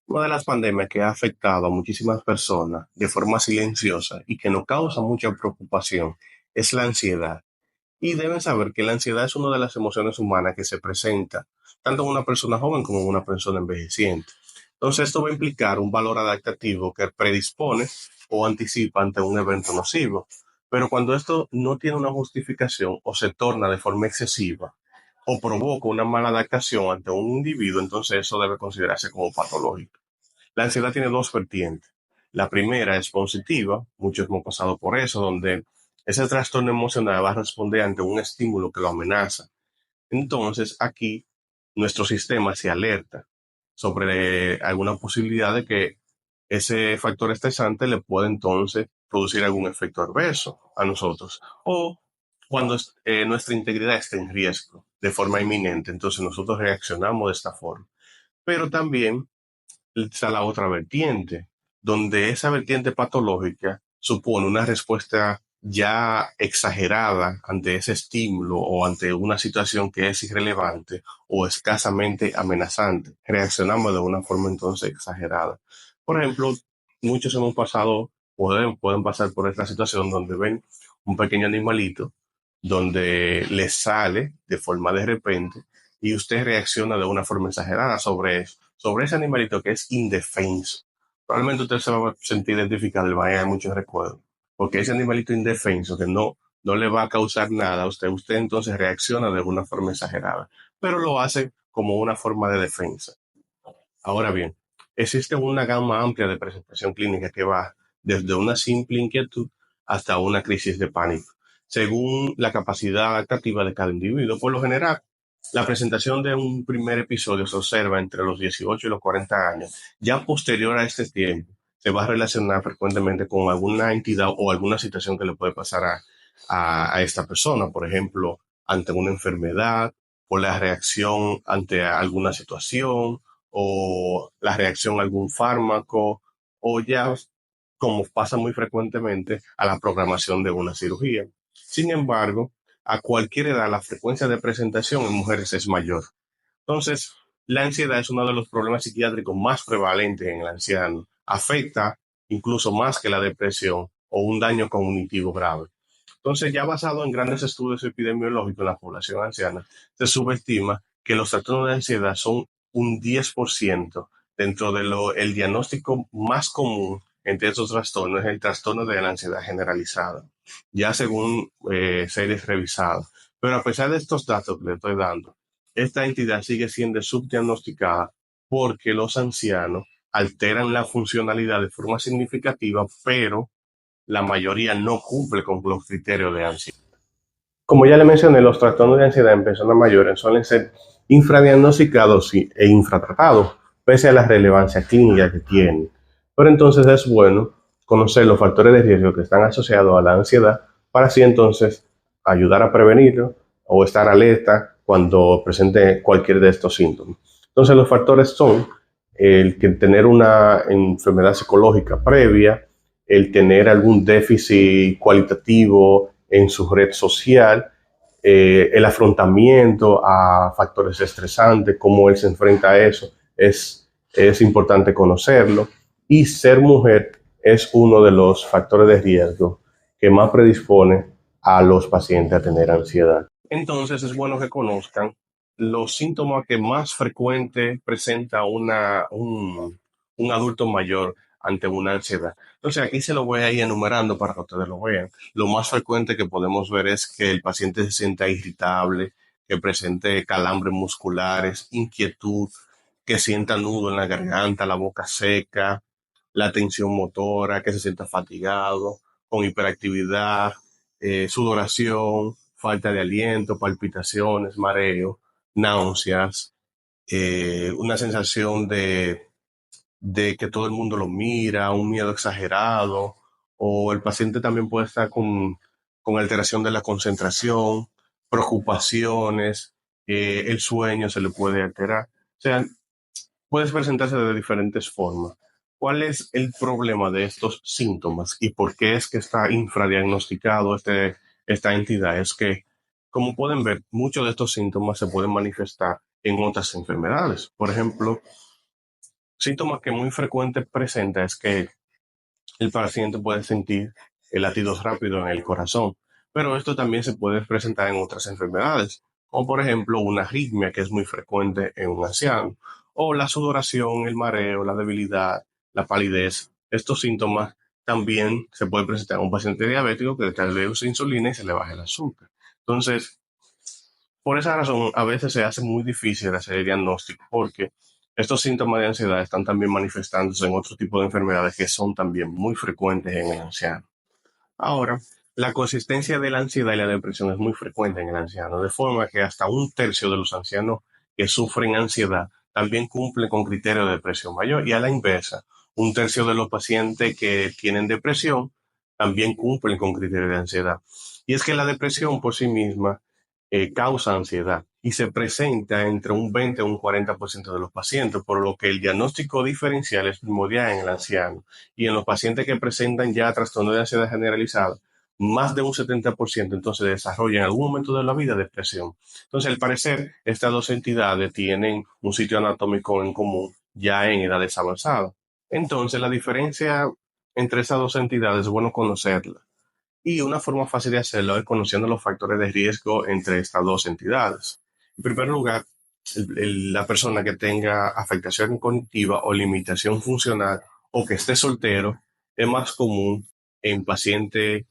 Una de las pandemias que ha afectado a muchísimas personas de forma silenciosa y que nos causa mucha preocupación es la ansiedad. Y deben saber que la ansiedad es una de las emociones humanas que se presenta tanto en una persona joven como en una persona envejeciente. Entonces, esto va a implicar un valor adaptativo que predispone o anticipa ante un evento nocivo. Pero cuando esto no tiene una justificación o se torna de forma excesiva o provoca una mala adaptación ante un individuo, entonces eso debe considerarse como patológico. La ansiedad tiene dos vertientes. La primera es positiva, muchos hemos pasado por eso, donde ese trastorno emocional va a responder ante un estímulo que lo amenaza. Entonces, aquí nuestro sistema se alerta sobre alguna posibilidad de que ese factor estresante le puede entonces producir algún efecto adverso a nosotros. O cuando nuestra integridad está en riesgo de forma inminente, entonces nosotros reaccionamos de esta forma. Pero también está la otra vertiente, donde esa vertiente patológica supone una respuesta ya exagerada ante ese estímulo o ante una situación que es irrelevante o escasamente amenazante. Reaccionamos de una forma entonces exagerada. Por ejemplo, muchos hemos pasado, pueden pasar por esta situación donde ven un pequeño animalito, donde les sale de forma de repente y usted reacciona de una forma exagerada sobre eso, sobre ese animalito que es indefenso. Probablemente usted se va a sentir identificado y va a llegar muchos recuerdos, porque ese animalito indefenso que no le va a causar nada a usted entonces reacciona de una forma exagerada, pero lo hace como una forma de defensa. Ahora bien, existe una gama amplia de presentación clínica que va desde una simple inquietud hasta una crisis de pánico, según la capacidad adaptativa de cada individuo. Por lo general, la presentación de un primer episodio se observa entre los 18 y los 40 años. Ya posterior a este tiempo, se va a relacionar frecuentemente con alguna entidad o alguna situación que le puede pasar a esta persona, por ejemplo, ante una enfermedad o la reacción ante alguna situación o la reacción a algún fármaco o ya, como pasa muy frecuentemente, a la programación de una cirugía. Sin embargo, a cualquier edad la frecuencia de presentación en mujeres es mayor. Entonces, la ansiedad es uno de los problemas psiquiátricos más prevalentes en el anciano. Afecta incluso más que la depresión o un daño cognitivo grave. Entonces, ya basado en grandes estudios epidemiológicos en la población anciana, se subestima que los trastornos de ansiedad son un 10% dentro de el diagnóstico más común entre estos trastornos, es el trastorno de la ansiedad generalizada, ya según series revisadas. Pero a pesar de estos datos que le estoy dando, esta entidad sigue siendo subdiagnosticada porque los ancianos alteran la funcionalidad de forma significativa, pero la mayoría no cumple con los criterios de ansiedad. Como ya le mencioné, los trastornos de ansiedad en personas mayores suelen ser infradiagnosticados e infratratados, pese a la relevancia clínica que tienen. Pero entonces es bueno conocer los factores de riesgo que están asociados a la ansiedad para así entonces ayudar a prevenirlo o estar alerta cuando presente cualquier de estos síntomas. Entonces los factores son el que tener una enfermedad psicológica previa, el tener algún déficit cualitativo en su red social, el afrontamiento a factores estresantes, cómo él se enfrenta a eso, es importante conocerlo. Y ser mujer es uno de los factores de riesgo que más predispone a los pacientes a tener ansiedad. Entonces es bueno que conozcan los síntomas que más frecuente presenta un adulto mayor ante una ansiedad. Entonces aquí se lo voy a ir enumerando para que ustedes lo vean. Lo más frecuente que podemos ver es que el paciente se sienta irritable, que presente calambres musculares, inquietud, que sienta nudo en la garganta, la boca seca, la tensión motora, que se sienta fatigado, con hiperactividad, sudoración, falta de aliento, palpitaciones, mareo, náuseas, una sensación de que todo el mundo lo mira, un miedo exagerado, o el paciente también puede estar con alteración de la concentración, preocupaciones, el sueño se le puede alterar. O sea, puede presentarse de diferentes formas. ¿Cuál es el problema de estos síntomas y por qué es que está infradiagnosticado esta entidad? Es que, como pueden ver, muchos de estos síntomas se pueden manifestar en otras enfermedades. Por ejemplo, Síntomas que muy frecuente presenta es que el paciente puede sentir latidos rápidos en el corazón, pero esto también se puede presentar en otras enfermedades, como por ejemplo una arritmia que es muy frecuente en un anciano, o la sudoración, el mareo, la debilidad, la palidez. Estos síntomas también se pueden presentar en un paciente diabético que tal vez use insulina y se le baje el azúcar. Entonces, por esa razón, a veces se hace muy difícil hacer el diagnóstico porque estos síntomas de ansiedad están también manifestándose en otro tipo de enfermedades que son también muy frecuentes en el anciano. Ahora, la consistencia de la ansiedad y la depresión es muy frecuente en el anciano, de forma que hasta un tercio de los ancianos que sufren ansiedad también cumplen con criterios de depresión mayor y a la inversa, un tercio de los pacientes que tienen depresión también cumplen con criterios de ansiedad. Y es que la depresión por sí misma causa ansiedad y se presenta entre un 20 o un 40% de los pacientes, por lo que el diagnóstico diferencial es primordial en el anciano y en los pacientes que presentan ya trastorno de ansiedad generalizada, más de un 70% entonces desarrollan en algún momento de la vida depresión. Entonces, al parecer, estas dos entidades tienen un sitio anatómico en común ya en edades avanzadas. Entonces, la diferencia entre esas dos entidades es bueno conocerla. Y una forma fácil de hacerlo es conociendo los factores de riesgo entre estas dos entidades. En primer lugar, la persona que tenga afectación cognitiva o limitación funcional o que esté soltero es más común en pacientes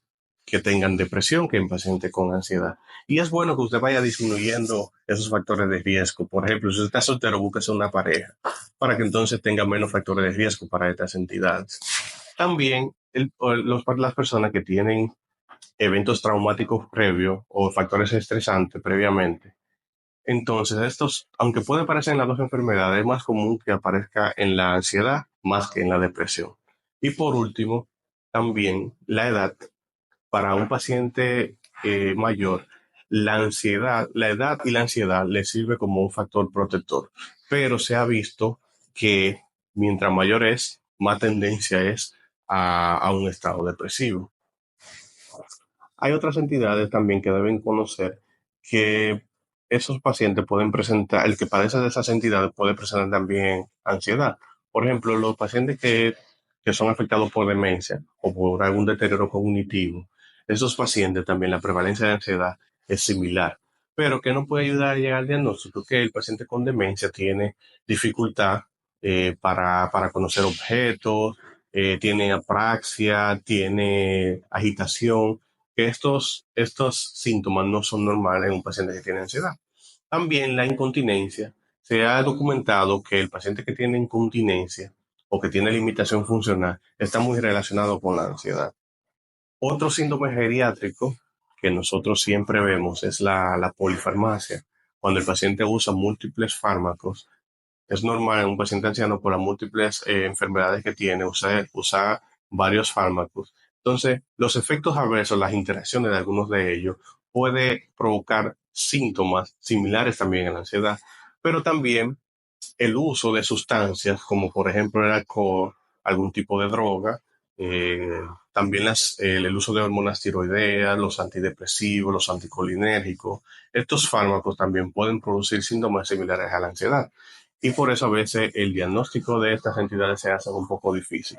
que tengan depresión que en pacientes con ansiedad. Y es bueno que usted vaya disminuyendo esos factores de riesgo. Por ejemplo, si usted está soltero, búsquese una pareja para que entonces tenga menos factores de riesgo para estas entidades. También las personas que tienen eventos traumáticos previos o factores estresantes previamente. Entonces, estos, aunque puede aparecer en las dos enfermedades, es más común que aparezca en la ansiedad más que en la depresión. Y por último, también la edad. Para un paciente mayor, la edad y la ansiedad le sirve como un factor protector, pero se ha visto que mientras mayor es, más tendencia es a un estado depresivo. Hay otras entidades también que deben conocer que esos pacientes pueden presentar, el que padece de esas entidades puede presentar también ansiedad. Por ejemplo, los pacientes que son afectados por demencia o por algún deterioro cognitivo, esos pacientes también la prevalencia de ansiedad es similar, pero que no puede ayudar a llegar al diagnóstico que el paciente con demencia tiene dificultad para conocer objetos, tiene apraxia, tiene agitación que estos síntomas no son normales en un paciente que tiene ansiedad. También la incontinencia. Se ha documentado que el paciente que tiene incontinencia o que tiene limitación funcional está muy relacionado con la ansiedad. Otro síndrome geriátrico que nosotros siempre vemos es la polifarmacia. Cuando el paciente usa múltiples fármacos, es normal en un paciente anciano por las múltiples enfermedades que tiene usar varios fármacos. Entonces, los efectos adversos, las interacciones de algunos de ellos, puede provocar síntomas similares también a la ansiedad, pero también el uso de sustancias como por ejemplo el alcohol, algún tipo de droga, también el uso de hormonas tiroideas, los antidepresivos, los anticolinérgicos, estos fármacos también pueden producir síntomas similares a la ansiedad. Y por eso a veces el diagnóstico de estas entidades se hace un poco difícil.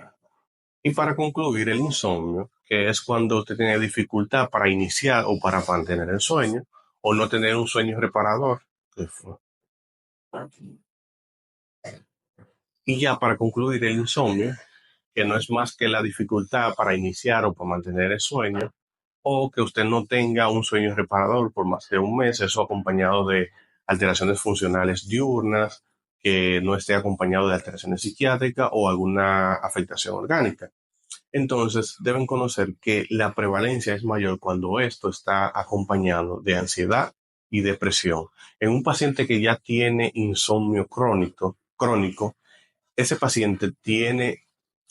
Y para concluir, el insomnio, que es cuando usted tiene dificultad para iniciar o para mantener el sueño, o no tener un sueño reparador. Y ya para concluir, el insomnio, que no es más que la dificultad para iniciar o para mantener el sueño, o que usted no tenga un sueño reparador por más de un mes, eso acompañado de alteraciones funcionales diurnas, que no esté acompañado de alteraciones psiquiátricas o alguna afectación orgánica. Entonces, deben conocer que la prevalencia es mayor cuando esto está acompañado de ansiedad y depresión. En un paciente que ya tiene insomnio crónico, ese paciente tiene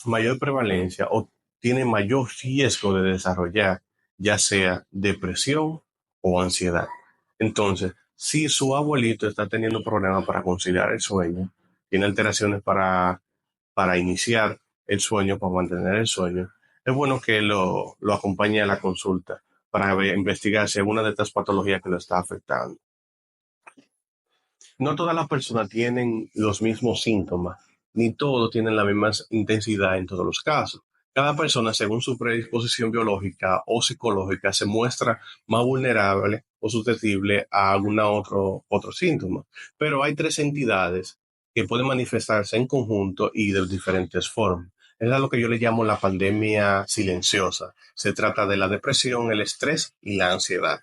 mayor prevalencia o tiene mayor riesgo de desarrollar ya sea depresión o ansiedad. Entonces, si su abuelito está teniendo problemas para conciliar el sueño, tiene alteraciones para iniciar el sueño, para mantener el sueño, es bueno que lo acompañe a la consulta para investigar si alguna de estas patologías que lo está afectando. No todas las personas tienen los mismos síntomas ni todos tienen la misma intensidad en todos los casos. Cada persona, según su predisposición biológica o psicológica, se muestra más vulnerable o susceptible a alguna otro síntoma. Pero hay tres entidades que pueden manifestarse en conjunto y de diferentes formas. Es a lo que yo le llamo la pandemia silenciosa. Se trata de la depresión, el estrés y la ansiedad.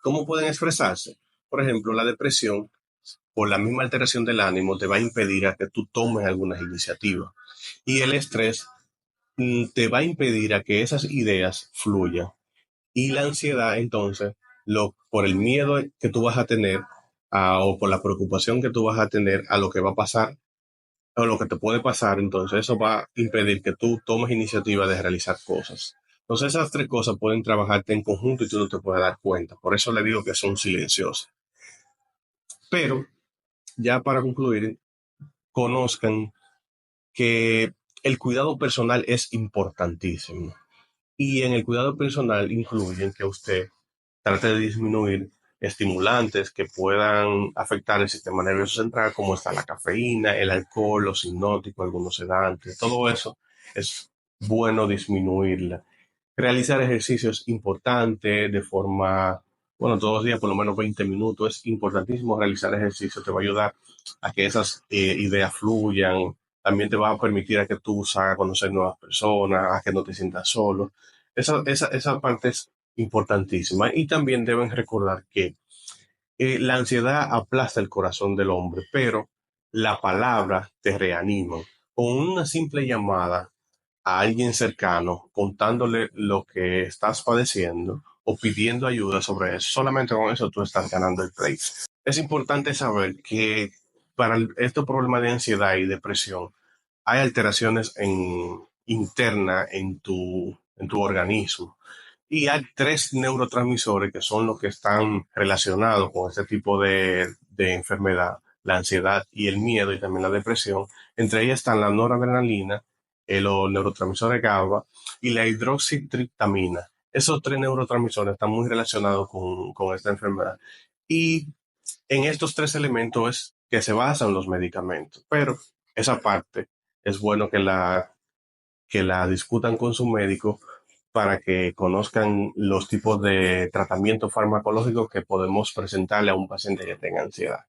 ¿Cómo pueden expresarse? Por ejemplo, la depresión, por la misma alteración del ánimo, te va a impedir a que tú tomes algunas iniciativas. Y el estrés te va a impedir a que esas ideas fluyan. Y la ansiedad, entonces, por el miedo que tú vas a tener o por la preocupación que tú vas a tener a lo que va a pasar o lo que te puede pasar, entonces eso va a impedir que tú tomes iniciativa de realizar cosas. Entonces esas tres cosas pueden trabajarte en conjunto y tú no te puedes dar cuenta. Por eso le digo que son silenciosas. Pero ya para concluir, conozcan que el cuidado personal es importantísimo. Y en el cuidado personal incluyen que usted trate de disminuir estimulantes que puedan afectar el sistema nervioso central, como está la cafeína, el alcohol, los hipnóticos, algunos sedantes, todo eso es bueno disminuirla. Realizar ejercicios importantes de forma, bueno, todos los días por lo menos 20 minutos. Es importantísimo realizar ejercicio, te va a ayudar a que esas ideas fluyan. También te va a permitir a que tú salgas a conocer nuevas personas, a que no te sientas solo. Esa parte es importantísima. Y también deben recordar que la ansiedad aplasta el corazón del hombre, pero la palabra te reanima. Con una simple llamada a alguien cercano contándole lo que estás padeciendo o pidiendo ayuda sobre eso, solamente con eso tú estás ganando el play. Es importante saber que para estos problemas de ansiedad y depresión hay alteraciones internas en tu organismo. Y hay tres neurotransmisores que son los que están relacionados con este tipo de enfermedad, la ansiedad y el miedo y también la depresión. Entre ellas están la noradrenalina, los neurotransmisores GABA y la hidroxitriptamina. Esos tres neurotransmisores están muy relacionados con esta enfermedad. Y en estos tres elementos es que se basan los medicamentos. Pero esa parte es bueno que la discutan con su médico para que conozcan los tipos de tratamiento farmacológico que podemos presentarle a un paciente que tenga ansiedad.